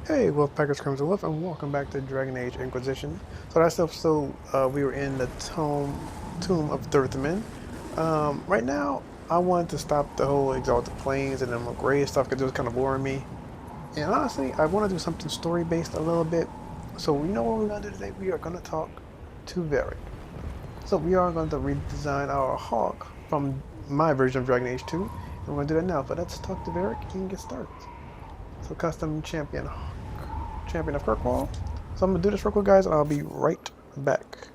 Hey, Wolfpackers comes to Wolf, and welcome back to Dragon Age Inquisition. So last episode, we were in the tomb of Thurthaman. Right now, I wanted to stop the whole Exalted Plains and then Gray stuff because it was kind of boring me. And honestly, I want to do something story-based a little bit. So you know what we're going to do today? We are going to talk to Varric. So we are going to redesign our Hawk from my version of Dragon Age 2. And we're going to do that now. But let's talk to Varric and get started. So custom champion of Kirkwall. So I'm gonna do this real quick, guys, and I'll be right back.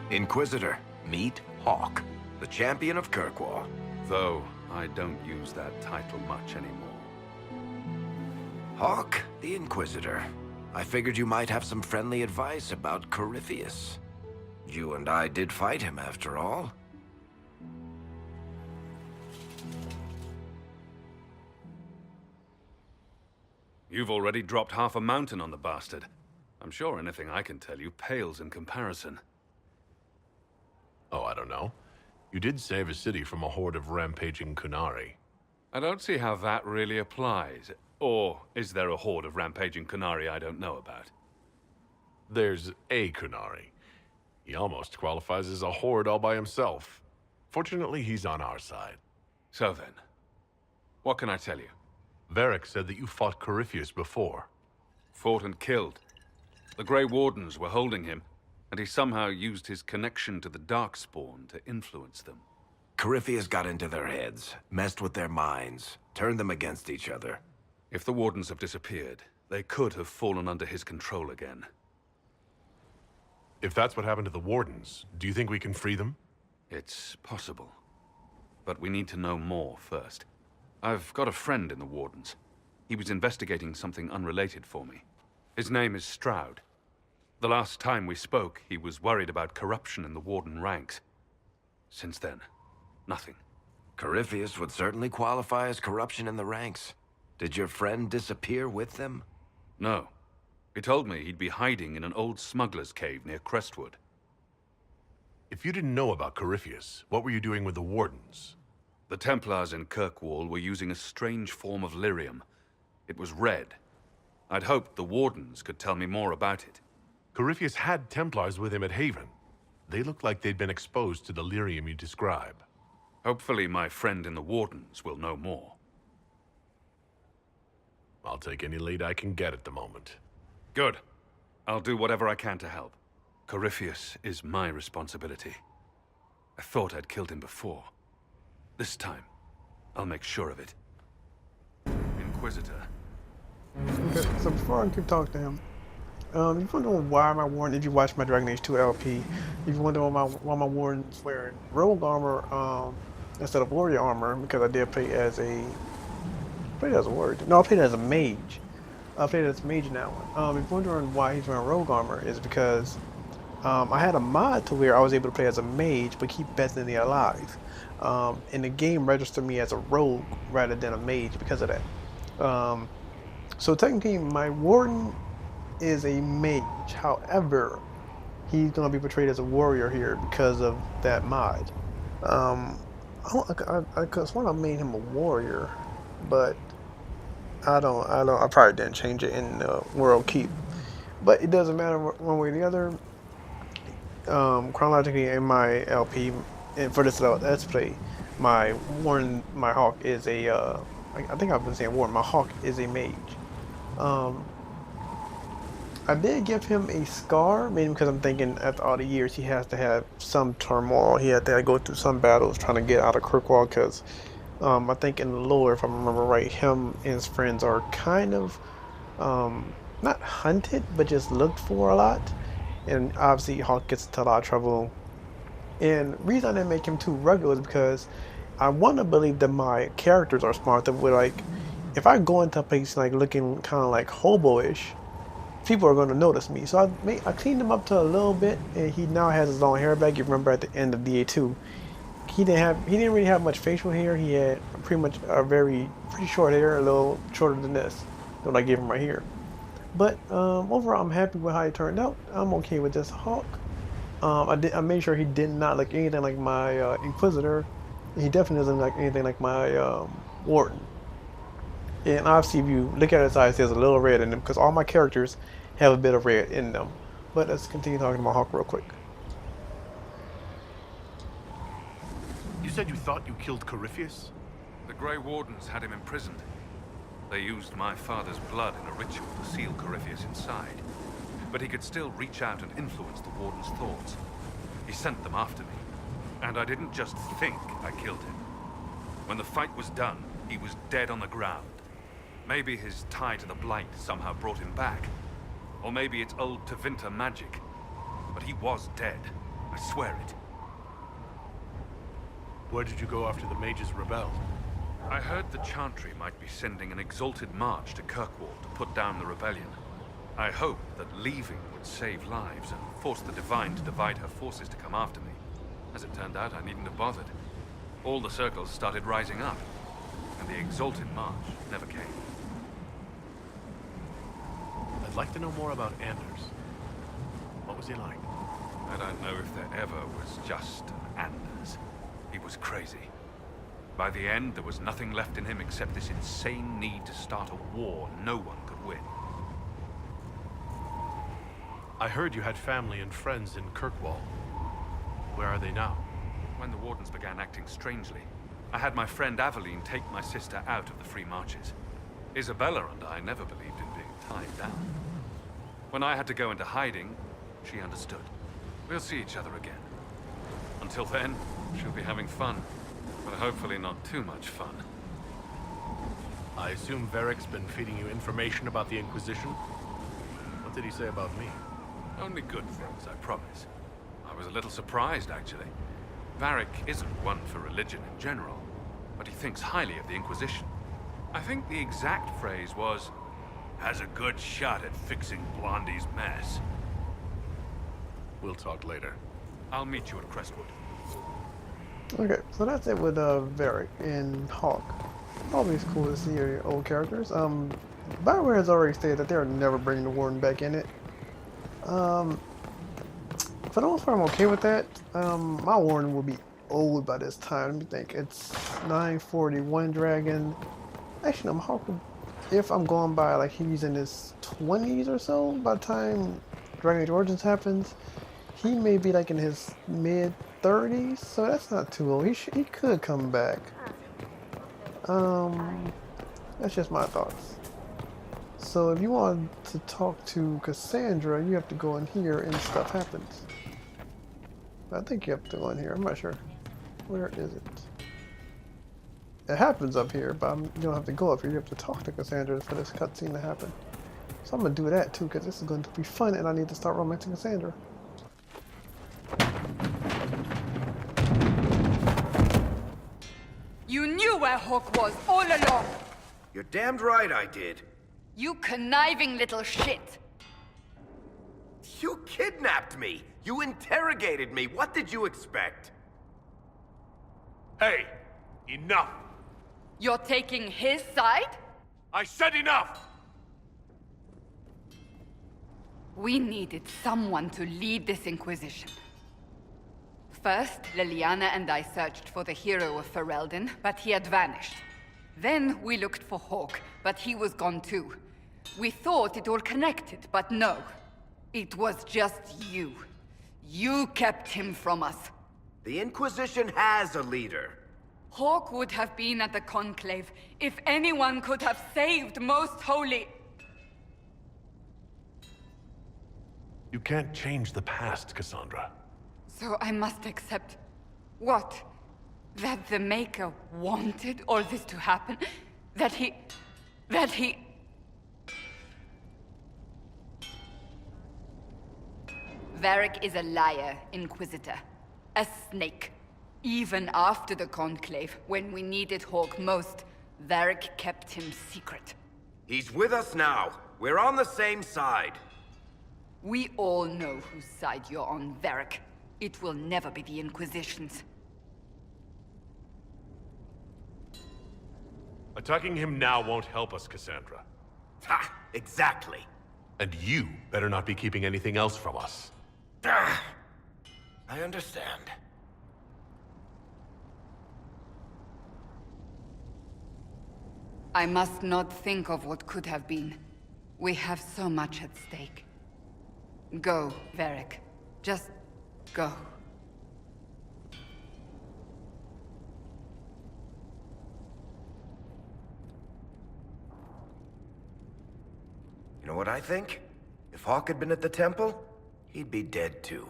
Inquisitor, meet Hawk, the champion of Kirkwall. Though I don't use that title much anymore. Hawk, the Inquisitor. I figured you might have some friendly advice about Corypheus. You and I did fight him, after all. You've already dropped half a mountain on the bastard. I'm sure anything I can tell you pales in comparison. Oh, I don't know. You did save a city from a horde of rampaging Kunari. I don't see how that really applies. Or is there a horde of rampaging Kunari I don't know about? There's a Kunari. He almost qualifies as a horde all by himself. Fortunately, he's on our side. So then, what can I tell you? Varric said that you fought Corypheus before. Fought and killed. The Grey Wardens were holding him, and he somehow used his connection to the Darkspawn to influence them. Corypheus got into their heads, messed with their minds, turned them against each other. If the Wardens have disappeared, they could have fallen under his control again. If that's what happened to the Wardens, do you think we can free them? It's possible. But we need to know more first. I've got a friend in the Wardens. He was investigating something unrelated for me. His name is Stroud. The last time we spoke, he was worried about corruption in the Warden ranks. Since then, nothing. Corypheus would certainly qualify as corruption in the ranks. Did your friend disappear with them? No. He told me he'd be hiding in an old smuggler's cave near Crestwood. If you didn't know about Corypheus, what were you doing with the Wardens? The Templars in Kirkwall were using a strange form of lyrium. It was red. I'd hoped the Wardens could tell me more about it. Corypheus had Templars with him at Haven. They looked like they'd been exposed to the lyrium you describe. Hopefully my friend in the Wardens will know more. I'll take any lead I can get at the moment. Good. I'll do whatever I can to help. Corypheus is my responsibility. I thought I'd killed him before. This time, I'll make sure of it. Inquisitor. Okay, so before I keep talking to him, if you wonder why my warden, if you watch my Dragon Age 2 LP, if you wonder why my warden's wearing rogue armor instead of warrior armor, because I did play as a word. No, I played as a mage. I played as a mage in that one. If you're wondering why he's wearing rogue armor, is because I had a mod to where I was able to play as a mage but keep Bethany alive. And the game registered me as a rogue rather than a mage because of that. So technically, my warden is a mage. However, he's going to be portrayed as a warrior here because of that mod. I could swear I made him a warrior, but I probably didn't change it in the World Keep. But it doesn't matter one way or the other. Chronologically in my LP, and for this let's play, my hawk is a I think I've been saying warden. My hawk is a mage. I did give him a scar, maybe because I'm thinking after all the years he has to have some turmoil. He had to go through some battles trying to get out of Kirkwall because I think in the lore, if I remember right, him and his friends are kind of not hunted, but just looked for a lot. And obviously Hawk gets into a lot of trouble. And the reason I didn't make him too rugged is because I want to believe that my characters are smart. That we're like, if I go into a place like looking kind of like hobo-ish, people are going to notice me. So I cleaned him up to a little bit, and he now has his long hair back. You remember at the end of DA2, he didn't really have much facial hair. He had pretty much pretty short hair, a little shorter than this, than I gave him right here. But overall, I'm happy with how it turned out. I'm okay with this Hawk. I made sure he did not look anything like my Inquisitor. He definitely doesn't look anything like my Warden. And obviously, if you look at his eyes, there's a little red in them because all my characters have a bit of red in them. But let's continue talking about Hawk real quick. You said you thought you killed Corypheus? The Grey Wardens had him imprisoned. They used my father's blood in a ritual to seal Corypheus inside. But he could still reach out and influence the Warden's thoughts. He sent them after me. And I didn't just think I killed him. When the fight was done, he was dead on the ground. Maybe his tie to the Blight somehow brought him back. Or maybe it's old Tevinter magic. But he was dead. I swear it. Where did you go after the mages rebelled? I heard the Chantry might be sending an exalted march to Kirkwall to put down the rebellion. I hoped that leaving would save lives and force the Divine to divide her forces to come after me. As it turned out, I needn't have bothered. All the circles started rising up, and the exalted march never came. I'd like to know more about Anders. What was he like? I don't know if there ever was just an Anders. He was crazy. By the end, there was nothing left in him except this insane need to start a war no one could win. I heard you had family and friends in Kirkwall. Where are they now? When the Wardens began acting strangely, I had my friend Aveline take my sister out of the Free Marches. Isabella and I never believed in being tied down. When I had to go into hiding, she understood. We'll see each other again. Until then, she'll be having fun. But hopefully not too much fun. I assume Varric's been feeding you information about the Inquisition? What did he say about me? Only good things, I promise. I was a little surprised, actually. Varric isn't one for religion in general, but he thinks highly of the Inquisition. I think the exact phrase was, has a good shot at fixing Blondie's mess. We'll talk later. I'll meet you at Crestwood. Okay, so that's it with Varric and Hawk. Always cool to see your old characters. Bioware has already stated that they're never bringing the Warden back in it. For the most part, I'm okay with that. My Warden will be old by this time. Let me think. It's 941 Dragon. Actually, I'm Hawk. If I'm going by like he's in his 20s or so by the time Dragon Age Origins happens, he may be like in his mid 30s, so that's not too old. He could come back. That's just my thoughts. So if you want to talk to Cassandra, you have to go in here and stuff happens. I think you have to go in here. I'm not sure. Where is it? It happens up here, but you don't have to go up here. You have to talk to Cassandra for this cutscene to happen. So I'm gonna do that too, because this is going to be fun, and I need to start romancing Cassandra. You knew where Hawk was all along! You're damned right I did. You conniving little shit! You kidnapped me. You interrogated me. What did you expect? Hey! Enough! You're taking his side? I said enough! We needed someone to lead this Inquisition. First, Liliana and I searched for the hero of Ferelden, but he had vanished. Then we looked for Hawk, but he was gone too. We thought it all connected, but no. It was just you. You kept him from us. The Inquisition has a leader. Hawk would have been at the Conclave if anyone could have saved Most Holy... You can't change the past, Cassandra. So I must accept... what? That the Maker wanted all this to happen? That he... Varric is a liar, Inquisitor. A snake. Even after the Conclave, when we needed Hawk most, Varric kept him secret. He's with us now. We're on the same side. We all know whose side you're on, Varric. It will never be the Inquisition's. Attacking him now won't help us, Cassandra. Ha! Exactly. And you better not be keeping anything else from us. Ah. understand. I must not think of what could have been. We have so much at stake. Go, Varric. Just go. You know what I think? If Hawk had been at the temple, he'd be dead too.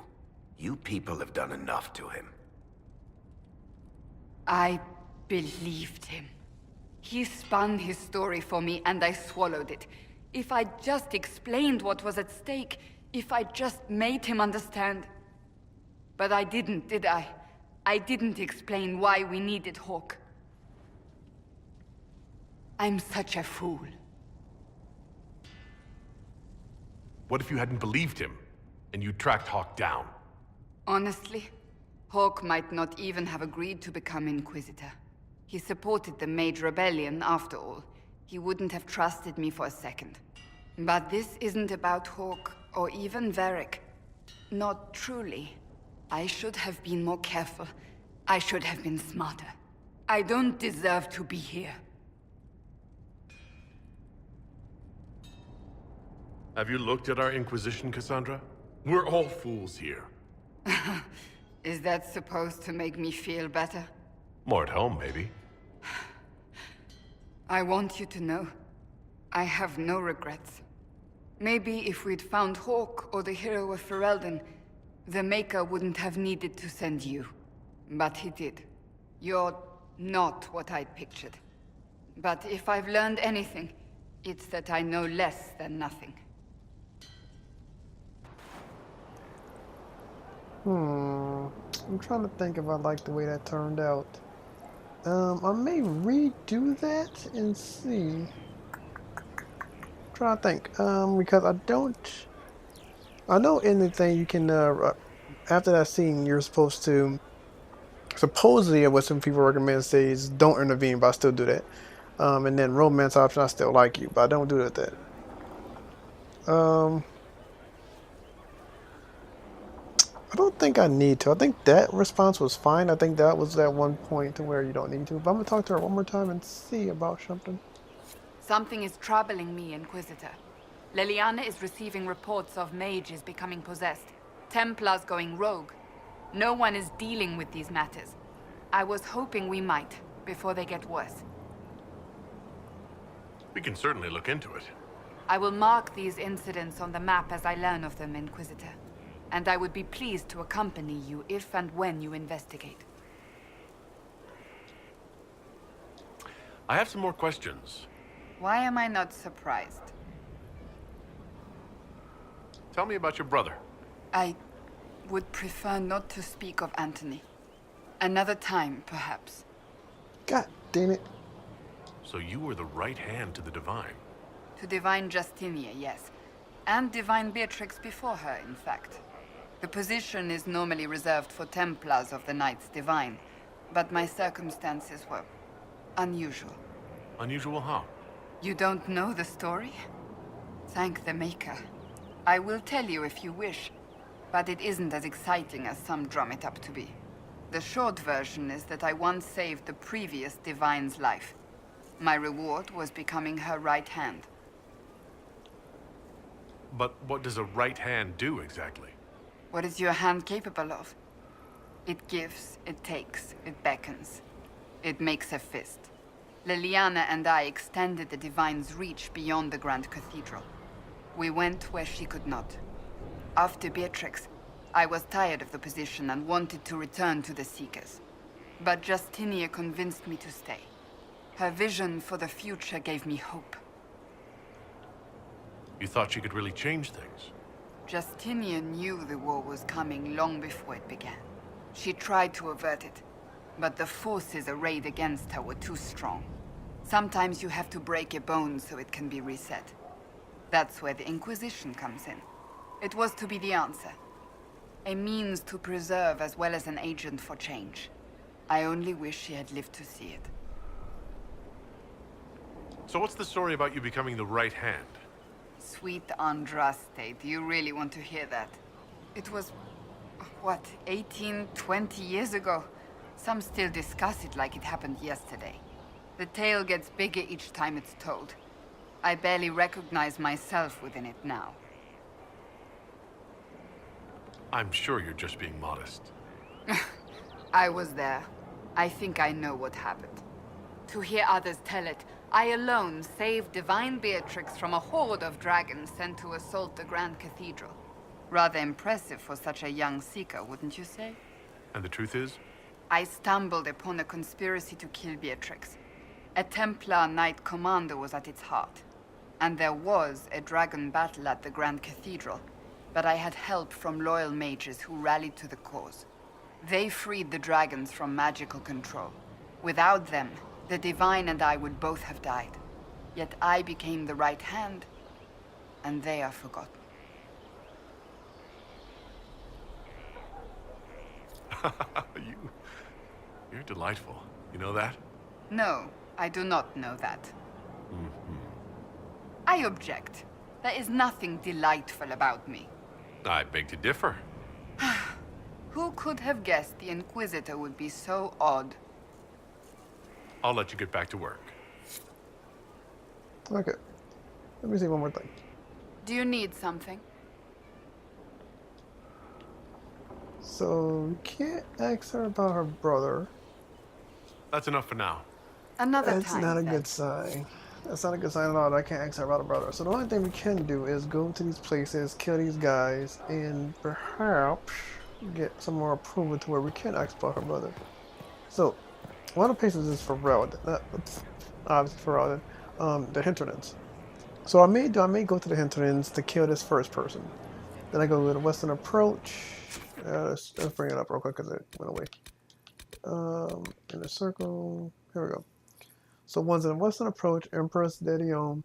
You people have done enough to him. I believed him. He spun his story for me, and I swallowed it. If I just explained what was at stake, if I just made him understand. But I didn't, did I? I didn't explain why we needed Hawk. I'm such a fool. What if you hadn't believed him, and you tracked Hawk down? Honestly, Hawk might not even have agreed to become Inquisitor. He supported the Mage Rebellion, after all. He wouldn't have trusted me for a second. But this isn't about Hawk, or even Varric. Not truly. I should have been more careful. I should have been smarter. I don't deserve to be here. Have you looked at our Inquisition, Cassandra? We're all fools here. Is that supposed to make me feel better? More at home, maybe. I want you to know, I have no regrets. Maybe if we'd found Hawk or the hero of Ferelden, the Maker wouldn't have needed to send you. But he did. You're not what I'd pictured. But if I've learned anything, it's that I know less than nothing. I'm trying to think if I like the way that turned out. I may redo that and see. Trying to think. Because I know in the thing you can, after that scene, you're supposed to, supposedly what some people recommend says don't intervene, but I still do that. And then romance option, I still like you, but I don't do that. I don't think I need to. I think that response was fine. I think that was that one point to where you don't need to. But I'm going to talk to her one more time and see about something. Something is troubling me, Inquisitor. Leliana is receiving reports of mages becoming possessed, Templars going rogue. No one is dealing with these matters. I was hoping we might, before they get worse. We can certainly look into it. I will mark these incidents on the map as I learn of them, Inquisitor. And I would be pleased to accompany you if and when you investigate. I have some more questions. Why am I not surprised? Tell me about your brother. I would prefer not to speak of Anthony. Another time, perhaps. God damn it. So you were the right hand to the Divine. To Divine Justinia, yes. And Divine Beatrix before her, in fact. The position is normally reserved for Templars of the Knights Divine, but my circumstances were unusual. Unusual how? You don't know the story? Thank the Maker. I will tell you if you wish, but it isn't as exciting as some drum it up to be. The short version is that I once saved the previous Divine's life. My reward was becoming her right hand. But what does a right hand do exactly? What is your hand capable of? It gives, it takes, it beckons. It makes a fist. Leliana and I extended the Divine's reach beyond the Grand Cathedral. We went where she could not. After Beatrix, I was tired of the position and wanted to return to the Seekers. But Justinia convinced me to stay. Her vision for the future gave me hope. You thought she could really change things? Justinia knew the war was coming long before it began. She tried to avert it, but the forces arrayed against her were too strong. Sometimes you have to break a bone so it can be reset. That's where the Inquisition comes in. It was to be the answer. A means to preserve as well as an agent for change. I only wish she had lived to see it. So what's the story about you becoming the right hand? Sweet Andraste, do you really want to hear that? It was what, 18, 20 years ago? Some still discuss it like it happened yesterday. The tale gets bigger each time it's told. I barely recognize myself within it now. I'm sure you're just being modest. I was there. I think I know what happened. To hear others tell it, I alone saved divine Beatrix from a horde of dragons sent to assault the Grand Cathedral. Rather impressive for such a young seeker, wouldn't you say? And the truth is? I stumbled upon a conspiracy to kill Beatrix. A Templar Knight Commander was at its heart. And there was a dragon battle at the Grand Cathedral, but I had help from loyal mages who rallied to the cause. They freed the dragons from magical control. Without them, the Divine and I would both have died. Yet I became the right hand, and they are forgotten. You're delightful. You know that? No, I do not know that. I object. There is nothing delightful about me. I beg to differ. Who could have guessed the Inquisitor would be so odd? I'll let you get back to work. Okay. Let me see one more thing. Do you need something? So, we can't ask her about her brother. That's enough for now. Another That's time. not a then. good sign. That's not a good sign at all. I can't ask her about her brother. So the only thing we can do is go to these places, kill these guys, and perhaps get some more approval to where we can ask about her brother. So, one of the places is Ferelden. Obviously Ferelden. The hinterlands. So I may go to the hinterlands to kill this first person. Then I go with the western approach. Let's bring it up real quick because it went away. In a circle. Here we go. So one's in the western approach, Empress, Dedium,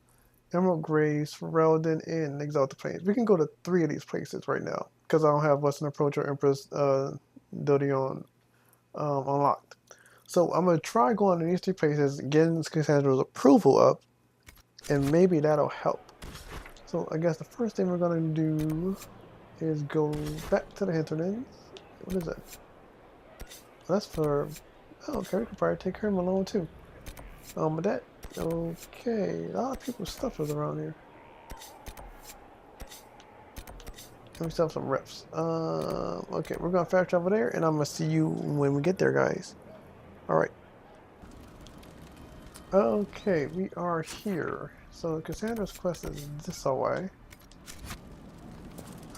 Emerald Graves, Ferelden, and Exalted Plains. We can go to 3 of these places right now because I don't have western approach or Empress Dedium unlocked. So I'm gonna try going to these 3 places, getting Cassandra's approval up, and maybe that'll help. So I guess the first thing we're gonna do is go back to the hinterlands. What is that? That's for... Oh, okay, we can probably take her alone too. But that... Okay, a lot of people's stuff is around here. Let me set up some reps. Okay, we're gonna fast travel there, and I'm gonna see you when we get there, guys. Alright. Okay, we are here. So Cassandra's quest is this way.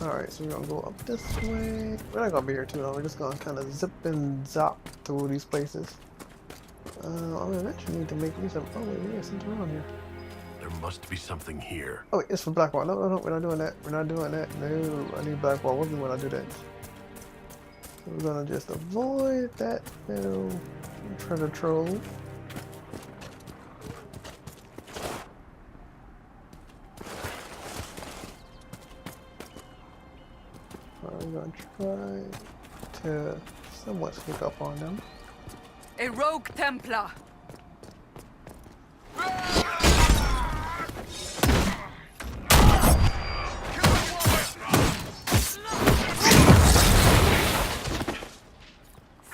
Alright, so we're gonna go up this way. We're not gonna be here too long. We're just gonna kind of zip and zop through these places. I mean, I actually need to make me some. Oh wait, we got something around here. There must be something here. Oh wait, it's for Blackwall. No, we're not doing that. We're not doing that. No, I need Blackwall with me when I do that. So we're gonna just avoid that little treasure trove. I'm gonna try to somewhat sneak up on them. A rogue Templar!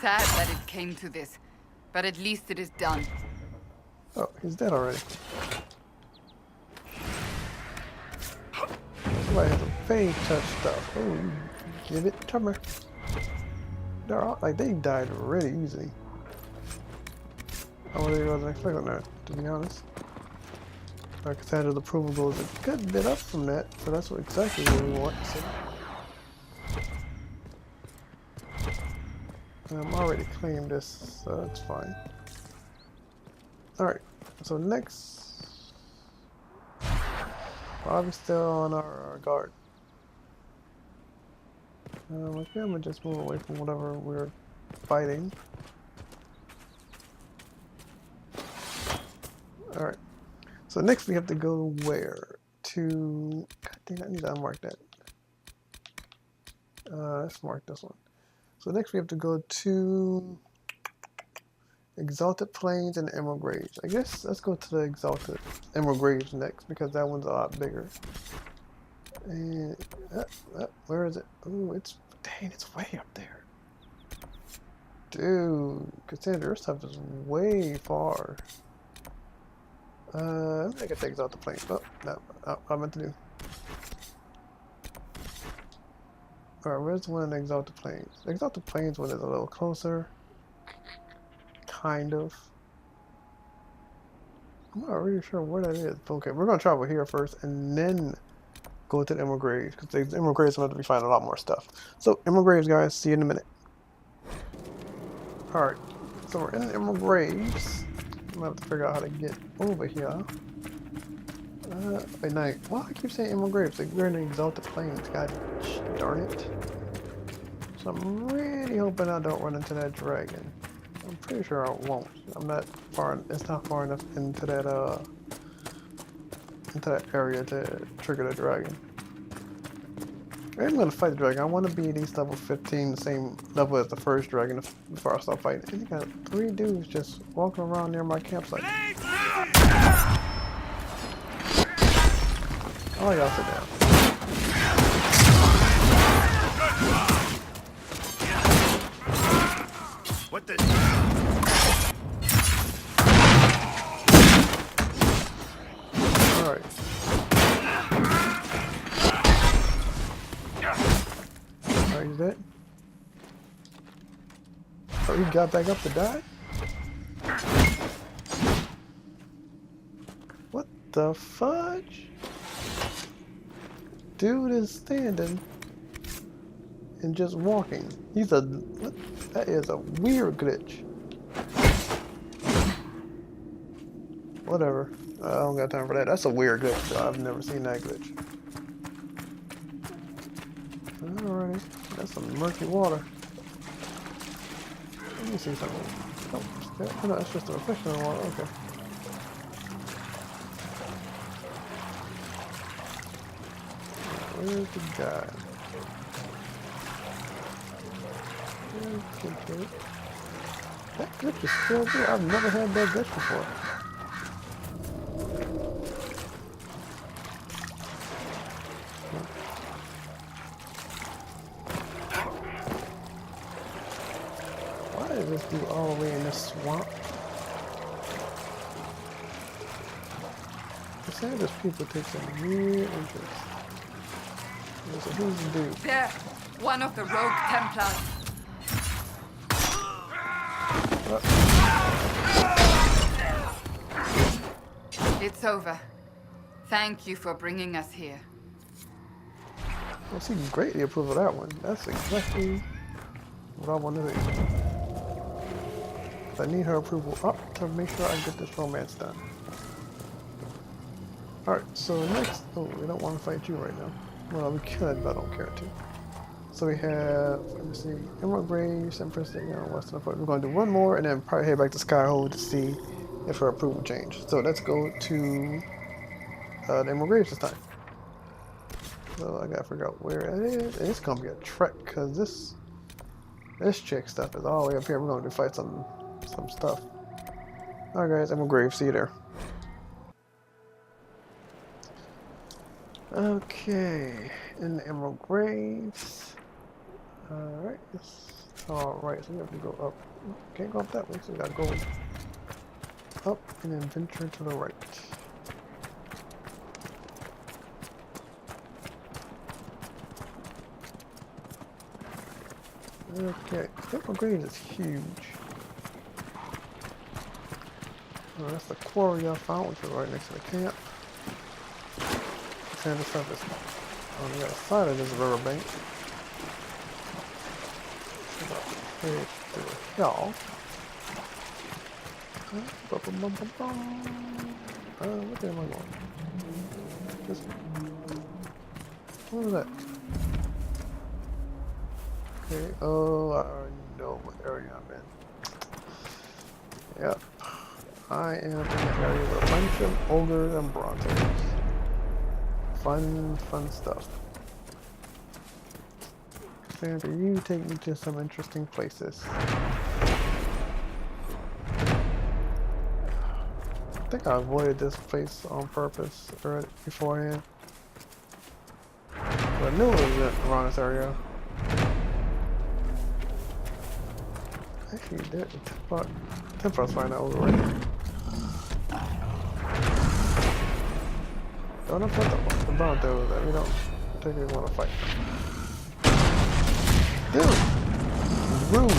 Sad that it came to this, but at least it is done. Oh, he's dead already. Somebody has some phase touch stuff. Oh, give it to me. They're all, like, they died really easily. I wasn't expecting that, to be honest. Cassandra's approval goes a good bit up from that, so that's exactly what we want. So. I'm already claimed this, so that's fine. Alright, so next... Probably still on our guard. Okay, I'm gonna just move away from whatever we're fighting. Alright, so next we have to go where? To... God dang, I need to unmark that. Let's mark this one. So next we have to go to Exalted Plains and Emerald Graves. I guess let's go to the Exalted Emerald Graves next because that one's a lot bigger. And where is it? Oh, it's Dang, it's way up there. Dude, Cassandra, your stuff is way far. I think I can exalt the plane. Oh, no, I meant to do. Alright, where's the one in Exalt the Plains? Exalt the Plains one is a little closer. Kind of. I'm not really sure where that is. Okay, we're gonna travel here first and then go to the Emerald Graves, because the Emerald Graves are going to be finding a lot more stuff. So, Emerald Graves, guys, see you in a minute. Alright, so we're in the Emerald Graves. I'm gonna have to figure out how to get over here. Wait, no, why I keep saying Emerald Graves? Like, we're in the Exalted Plains, god darn it. So I'm really hoping I don't run into that dragon. I'm pretty sure I won't. I'm not far, it's not far enough into that area to trigger the dragon. I'm gonna fight the dragon. I want to be at least level 15, the same level as the first dragon before I start fighting. And you got 3 dudes just walking around near my campsite. Oh, y'all sit down. What the? Alright. Alright, he's dead. Oh, he got back up to die? What the fudge? Dude is standing and just walking. He's a... What? That is a weird glitch. Whatever. I don't got time for that. That's a weird glitch, though. I've never seen that glitch. Alrighty. That's some murky water. Let me see something. Oh, no, it's just a reflection of water. Okay. Where's the guy? That glitch is still there. I've never had that glitch before. Why is this dude all the way in this swamp? The Sanders people take some weird interest. So who's the dude? There! One of the rogue Templars. It's over. Thank you for bringing us here. Well, she greatly approve of that one. That's exactly what I want to do. I need her approval up to make sure I get this romance done. Alright, so next... Oh, we don't want to fight you right now. Well, we could, but I don't care to. So we have, let me see, Emerald Graves, Empress, Western Fort. We're going to do one more and then probably head back to Skyhold to see if her approval changed. So let's go to the Emerald Graves this time. So I gotta figure out where it is. And it's gonna be a trek because this chick stuff is all the way up here. We're going to fight some stuff. Alright guys, Emerald Graves, see you there. Okay, in the Emerald Graves. Alright, alright, so we have to go up. Can't go up that way, so we gotta go up and then venture to the right. Okay, Emerald Graves is huge. Oh, that's the quarry I found, which is right next to the camp. And the stuff is on the other side of this riverbank. Head to the hill. What am I going? This one. What was that? Okay, oh, I already know what area I'm in. Yep. I am in the area with a bunch of ogres and bronzers. Fun stuff. Sandra, you take me to some interesting places. I think I avoided this place on purpose beforehand. But I knew it was around this area. Actually, that Temper's fine now over right. Don't upset the Bronto that we don't particularly want to fight. Dude! Rude!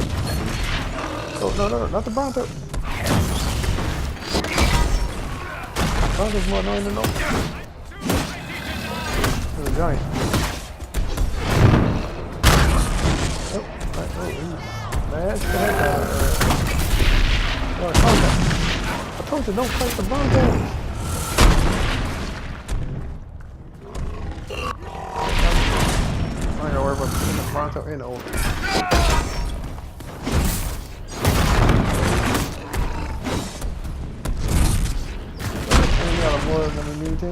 Oh, no, not the Bronto! Bronto's more annoying than no. There's a giant. Oh, right, oh, he's mad. Get the heck out of there. I told you, don't fight the Bronto! I ain't gonna worry about the Bronto and the old. We got more than we need to.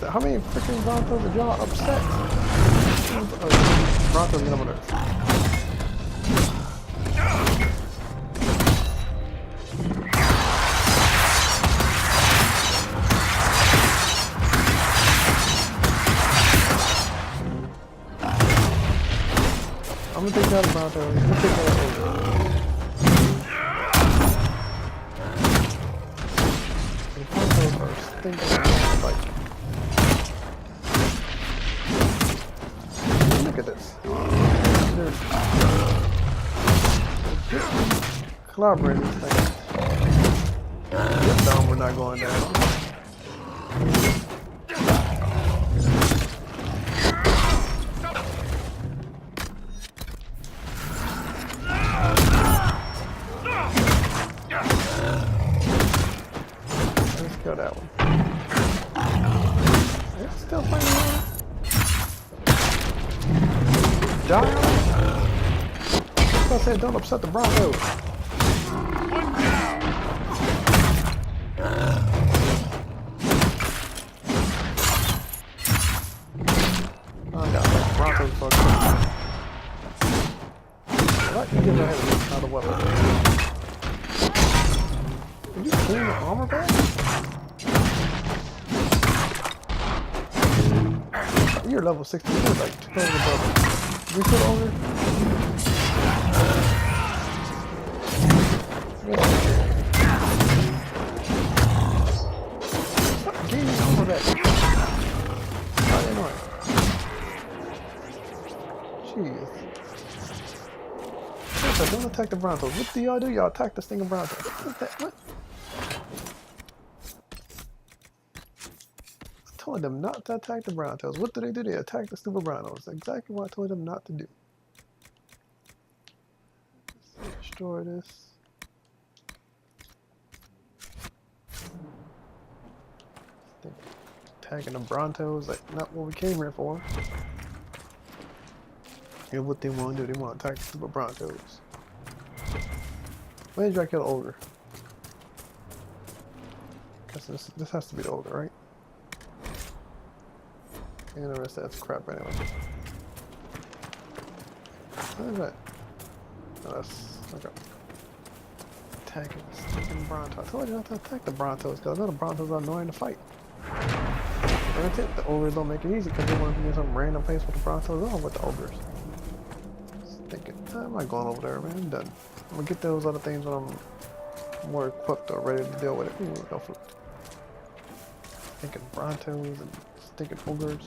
How many freaking Broncos did y'all upset? Broncos get on there. I'm gonna take that Bronco. I'm gonna take that over. The Broncos are stinking like. Look at this. They're collaborating this thing. This down, we're not going down. Let's go that one. It's still fighting on. Die. I said don't upset the Bronco. Oh, I got the Bronco fucked up. What? You get ahead of me, not a weapon. Did you clean the armor back? You're level 60, you're like 2 levels above. We put over. Stop gaining over that. Not annoying. Jeez. Don't attack the Broncos. What do y'all do? Y'all attack the stinging Broncos. What that? What? I told them not to attack the Broncos. What do? They attack the stupid Broncos. Exactly what I told them not to do. Let's destroy this. Attacking the Broncos, like not what we came here for. And what they want to do, they want to attack the stupid Broncos. When did I kill the ogre? Guess this has to be the ogre, right? And the rest of that's crap anyway. What is that? Oh, that's okay. Attacking the stupid Brontos. I told you not to attack the Brontos because I know the Brontos are annoying to fight. And that's it. The ogres don't make it easy because they want to be in some random place with the Brontos on with the ogres. Thinking, I'm not going over there, man. I'm done. I'm gonna get those other things when I'm more equipped or ready to deal with it. Ooh, go for it. Thinking Brontos and stinking ogres.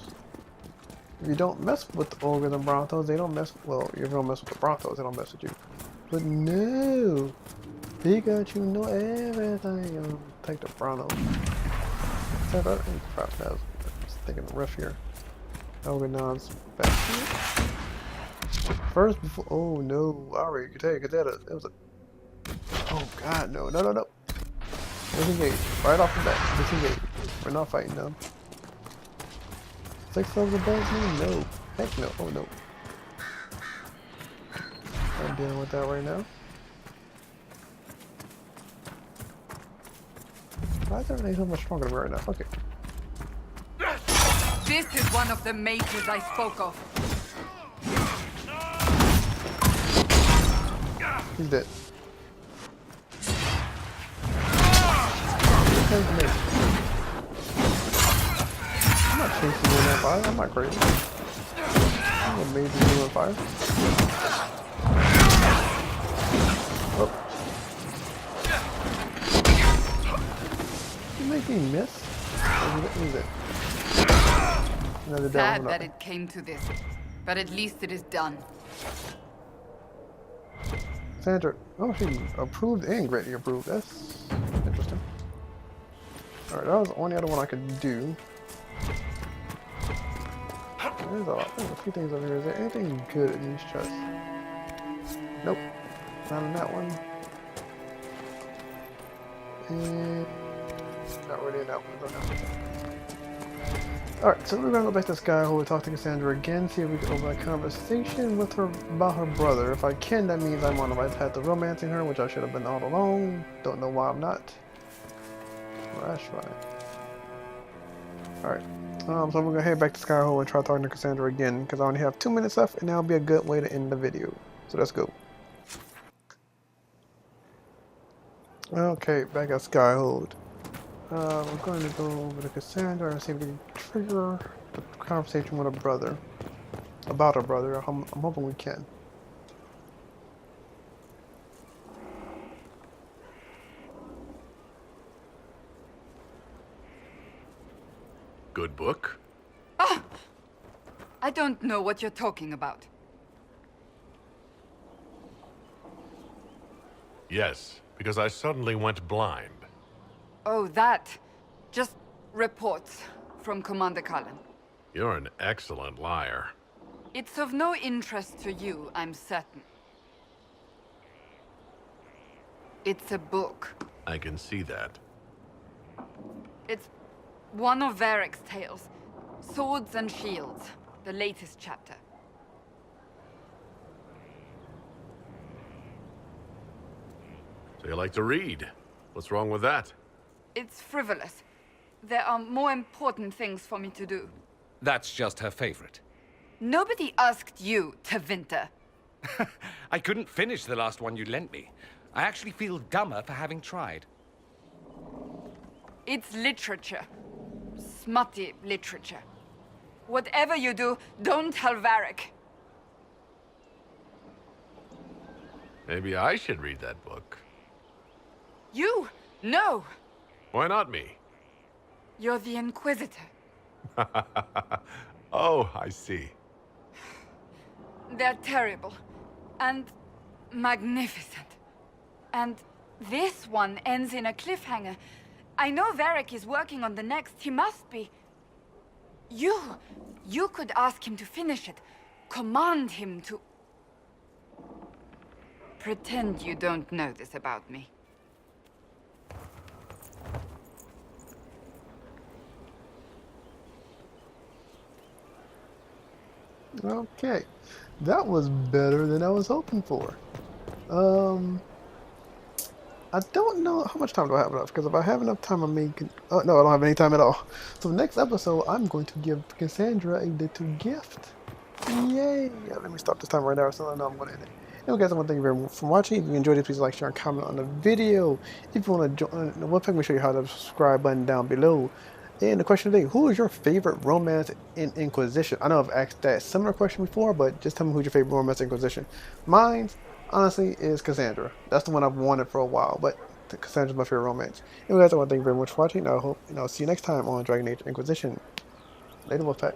If you don't mess with the ogres and Brontos, they don't mess. Well, you're gonna mess with the Brontos. They don't mess with you. But no, Pikachu know everything. You take the Brontos. Crap, that was thinking rough here. Ogre Non's back here. First, before. Oh no, I already could tell you because that was a. Oh god, no. Disengage. Right off the bat. Disengage. We're not fighting them. 6 levels above me? No. Heck no. Oh no. I'm dealing with that right now. Why is everything so much stronger than me right now? Fuck it. This is one of the mages I spoke of. He's dead. I'm not chasing you in that fire. I'm not crazy. I'm amazing you in fire. Oh. You make me miss? What is it? Another Sad down. that it came to this, but at least it is done. Sandra, oh, she approved and greatly approved. That's interesting. Alright, that was the only other one I could do. There's a few things over here. Is there anything good in these chests? Nope. Not in that one. And not really in that one. Alright, so we're gonna go back to Skyhold and talk to Cassandra again, see if we can open a conversation with her about her brother. If I can, that means I'm on the right path to romancing her, which I should have been all along. Don't know why I'm not. Well, that's right. Alright. So we're gonna head back to Skyhold and try talking to Cassandra again, because I only have 2 minutes left, and that'll be a good way to end the video. So let's go. Okay, back at Skyhold. We're going to go over to Cassandra and see if we can trigger the conversation with her brother. About her brother. I'm hoping we can. Good book? Ah! I don't know what you're talking about. Yes, because I suddenly went blind. Oh, that. Just reports from Commander Cullen. You're an excellent liar. It's of no interest to you, I'm certain. It's a book. I can see that. It's one of Varric's tales. Swords and Shields. The latest chapter. So you like to read? What's wrong with that? It's frivolous. There are more important things for me to do. That's just her favorite. Nobody asked you to winter. I couldn't finish the last one you lent me. I actually feel dumber for having tried. It's literature. Smutty literature. Whatever you do, don't tell Varric. Maybe I should read that book. You? No! Why not me? You're the Inquisitor. Oh, I see. They're terrible. And magnificent. And this one ends in a cliffhanger. I know Varric is working on the next. He must be. You could ask him to finish it. Command him to... Pretend you don't know this about me. Okay, that was better than I was hoping for. I don't know how much time do I have left, because if I have enough time, I may... Oh, no, I don't have any time at all. So next episode, I'm going to give Cassandra a little gift. Yay! Yeah, let me stop this time right now, so I know I'm going to end it. Anyway, guys, I want to thank you very much for watching. If you enjoyed it, please like, share, and comment on the video. If you want to join the webpack, make sure you hit the subscribe button down below. And the question today, who is your favorite romance in Inquisition? I know I've asked that similar question before, but just tell me who's your favorite romance in Inquisition. Mine, honestly, is Cassandra. That's the one I've wanted for a while, but Cassandra's my favorite romance. Anyway, guys, I want to thank you very much for watching. I hope, I'll see you next time on Dragon Age Inquisition. Later, Wolfpack.